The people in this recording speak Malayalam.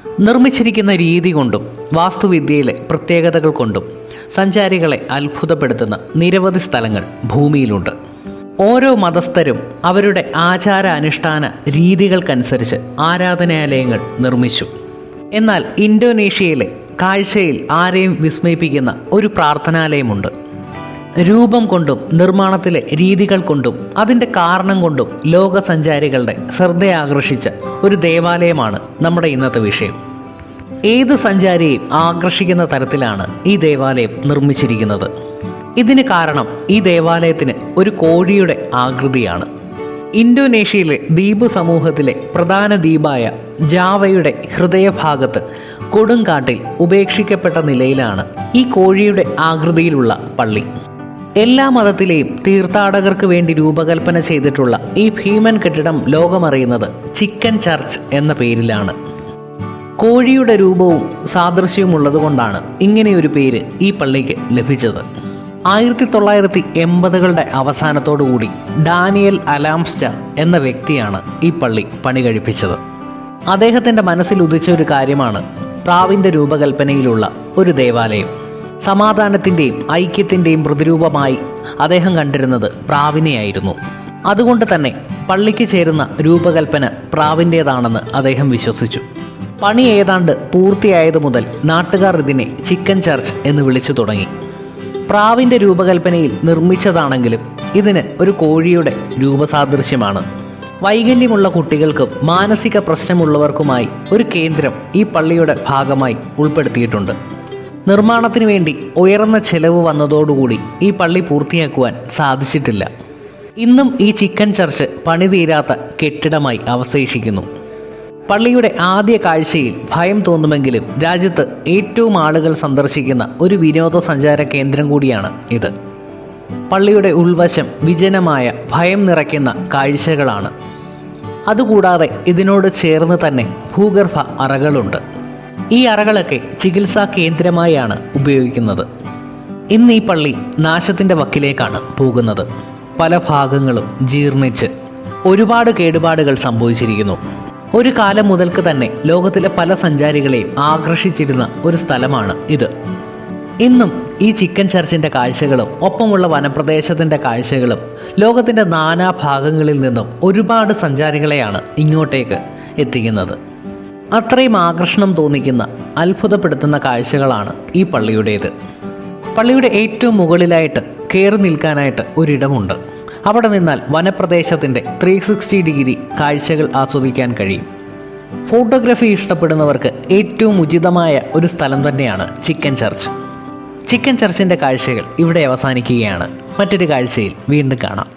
നിർമ്മിച്ചിരിക്കുന്ന രീതി കൊണ്ടും വാസ്തുവിദ്യയിലെ പ്രത്യേകതകൾ കൊണ്ടും സഞ്ചാരികളെ അത്ഭുതപ്പെടുത്തുന്ന നിരവധി സ്ഥലങ്ങൾ ഭൂമിയിലുണ്ട്. ഓരോ മതസ്ഥരും അവരുടെ ആചാര അനുഷ്ഠാന രീതികൾക്കനുസരിച്ച് ആരാധനാലയങ്ങൾ നിർമ്മിച്ചു. എന്നാൽ ഇന്തോനേഷ്യയിലെ കാഴ്ചയിൽ ആരെയും വിസ്മയിപ്പിക്കുന്ന ഒരു പ്രാർത്ഥനാലയമുണ്ട്. രൂപം കൊണ്ടും നിർമ്മാണത്തിലെ രീതികൾ കൊണ്ടും അതിൻ്റെ കാരണം കൊണ്ടും ലോക സഞ്ചാരികളുടെ ശ്രദ്ധയാകർഷിച്ച ഒരു ദേവാലയമാണ് നമ്മുടെ ഇന്നത്തെ വിഷയം. ഏത് സഞ്ചാരിയെയും ആകർഷിക്കുന്ന തരത്തിലാണ് ഈ ദേവാലയം നിർമ്മിച്ചിരിക്കുന്നത്. ഇതിന് കാരണം ഈ ദേവാലയത്തിന് ഒരു കോഴിയുടെ ആകൃതിയാണ്. ഇന്തോനേഷ്യയിലെ ദ്വീപ് സമൂഹത്തിലെ പ്രധാന ദ്വീപായ ജാവയുടെ ഹൃദയഭാഗത്ത് കൊടുങ്കാട്ടിൽ ഉപേക്ഷിക്കപ്പെട്ട നിലയിലാണ് ഈ കോഴിയുടെ ആകൃതിയിലുള്ള പള്ളി. എല്ലാ മതത്തിലെയും തീർത്ഥാടകർക്ക് വേണ്ടി രൂപകൽപ്പന ചെയ്തിട്ടുള്ള ഈ ഭീമൻ കെട്ടിടം ലോകമറിയുന്നത് ചിക്കൻ ചർച്ച് എന്ന പേരിലാണ്. കോഴിയുടെ രൂപവും സാദൃശ്യവും ഉള്ളതുകൊണ്ടാണ് ഇങ്ങനെയൊരു പേര് ഈ പള്ളിക്ക് ലഭിച്ചത്. 1980കളുടെ അവസാനത്തോടുകൂടി ഡാനിയൽ അലാംസ്റ്റ എന്ന വ്യക്തിയാണ് ഈ പള്ളി പണി കഴിപ്പിച്ചത്. അദ്ദേഹത്തിൻ്റെ മനസ്സിൽ ഉദിച്ച ഒരു കാര്യമാണ് പ്രാവിൻ്റെ രൂപകൽപ്പനയിലുള്ള ഒരു ദേവാലയം. സമാധാനത്തിൻ്റെയും ഐക്യത്തിൻ്റെയും പ്രതിരൂപമായി അദ്ദേഹം കണ്ടിരുന്നത് പ്രാവിനെയായിരുന്നു. അതുകൊണ്ട് തന്നെ പള്ളിക്ക് ചേരുന്ന രൂപകൽപ്പന പ്രാവിൻ്റേതാണെന്ന് അദ്ദേഹം വിശ്വസിച്ചു. പണി ഏതാണ്ട് പൂർത്തിയായതു മുതൽ നാട്ടുകാർ ഇതിനെ ചിക്കൻ ചർച്ച് എന്ന് വിളിച്ചു തുടങ്ങി. പ്രാവിൻ്റെ രൂപകൽപ്പനയിൽ നിർമ്മിച്ചതാണെങ്കിലും ഇതിന് ഒരു കോഴിയുടെ രൂപസാദൃശ്യമാണ്. വൈകല്യമുള്ള കുട്ടികൾക്കും മാനസിക പ്രശ്നമുള്ളവർക്കുമായി ഒരു കേന്ദ്രം ഈ പള്ളിയുടെ ഭാഗമായി ഉൾപ്പെടുത്തിയിട്ടുണ്ട്. നിർമ്മാണത്തിന് വേണ്ടി ഉയർന്ന ചെലവ് വന്നതോടുകൂടി ഈ പള്ളി പൂർത്തിയാക്കുവാൻ സാധിച്ചിട്ടില്ല. ഇന്നും ഈ ചിക്കൻ ചർച്ച് പണിതീരാത്ത കെട്ടിടമായി അവശേഷിക്കുന്നു. പള്ളിയുടെ ആദ്യ കാഴ്ചയിൽ ഭയം തോന്നുമെങ്കിലും രാജ്യത്ത് ഏറ്റവും ആളുകൾ സന്ദർശിക്കുന്ന ഒരു വിനോദസഞ്ചാര കേന്ദ്രം കൂടിയാണ് ഇത്. പള്ളിയുടെ ഉൾവശം വിജനമായ ഭയം നിറയ്ക്കുന്ന കാഴ്ചകളാണ്. അതുകൂടാതെ ഇതിനോട് ചേർന്ന് തന്നെ ഭൂഗർഭ അറകളുണ്ട്. ഈ അറകളൊക്കെ ചികിത്സാ കേന്ദ്രമായാണ് ഉപയോഗിക്കുന്നത്. ഇന്ന് ഈ പള്ളി നാശത്തിൻ്റെ വക്കിലേക്കാണ് പോകുന്നത്. പല ഭാഗങ്ങളും ജീർണിച്ച് ഒരുപാട് കേടുപാടുകൾ സംഭവിച്ചിരിക്കുന്നു. ഒരു കാലം മുതൽക്ക് തന്നെ ലോകത്തിലെ പല സഞ്ചാരികളെയും ആകർഷിച്ചിരുന്ന ഒരു സ്ഥലമാണ് ഇത്. ഇന്നും ഈ ചിക്കൻ ചർച്ചിൻ്റെ കാഴ്ചകളും ഒപ്പമുള്ള വനപ്രദേശത്തിൻ്റെ കാഴ്ചകളും ലോകത്തിൻ്റെ നാനാഭാഗങ്ങളിൽ നിന്നും ഒരുപാട് സഞ്ചാരികളെയാണ് ഇങ്ങോട്ടേക്ക് എത്തിക്കുന്നത്. അത്രയും ആകർഷണം തോന്നിക്കുന്ന അത്ഭുതപ്പെടുത്തുന്ന കാഴ്ചകളാണ് ഈ പള്ളിയുടേത്. പള്ളിയുടെ ഏറ്റവും മുകളിലായിട്ട് കയറി നിൽക്കാനായിട്ട് ഒരിടമുണ്ട്. അവിടെ നിന്നാൽ വനപ്രദേശത്തിൻ്റെ 360 ഡിഗ്രി കാഴ്ചകൾ ആസ്വദിക്കാൻ കഴിയും. ഫോട്ടോഗ്രാഫി ഇഷ്ടപ്പെടുന്നവർക്ക് ഏറ്റവും ഉചിതമായ ഒരു സ്ഥലം തന്നെയാണ് ചിക്കൻ ചർച്ച്. ചിക്കൻ ചർച്ചിൻ്റെ കാഴ്ചകൾ ഇവിടെ അവസാനിക്കുകയാണ്. മറ്റൊരു കാഴ്ചയിൽ വീണ്ടും കാണാം.